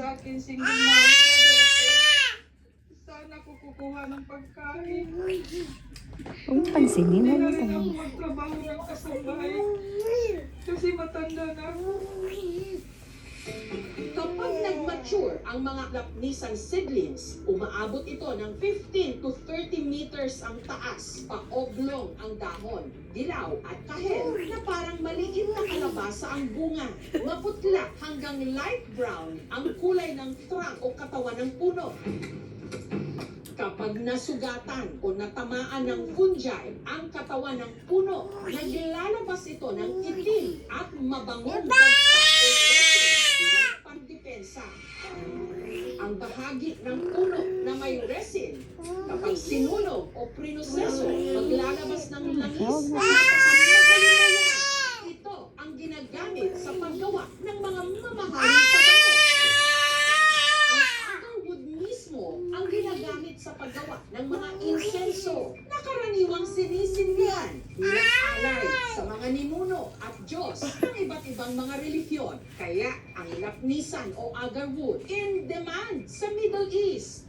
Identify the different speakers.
Speaker 1: sa akin, single mom. Saan ako kukuha ng pagkain?
Speaker 2: Huwag mo pansinin,
Speaker 1: Hindi
Speaker 2: huwag
Speaker 1: na
Speaker 2: mo
Speaker 1: rin ako
Speaker 2: pansinin.
Speaker 1: magtrabaho ng kasabay. Kasi matanda na ako.
Speaker 3: Kapag nag-mature ang mga lapnisan seedlings, umaabot ito ng 15 to 30 meters ang taas, pa-oblong ang dahon, dilaw at kahel na parang maliit na kalabasa ang bunga. Maputla hanggang light brown ang kulay ng trunk o katawan ng puno. Kapag nasugatan o natamaan ng fungi ang katawan ng puno, naglalabas ito ng itim at mabangong bilang pandepensa. Ang bahagi ng puno na may resin, kapag sinunog o prinoseso, maglalabas ng langis na napakamahalin. Ito ang ginagamit sa paggawa ng mga mamahaling pabango. Ang agarwood mismo ang ginagamit sa paggawa ng mga insenso na karaniwang sinisindihan bilang alay sa mga ninuno at Diyos ng iba't ibang mga relihiyon. Kaya ang lapnisan o agarwood in demand sa Middle East.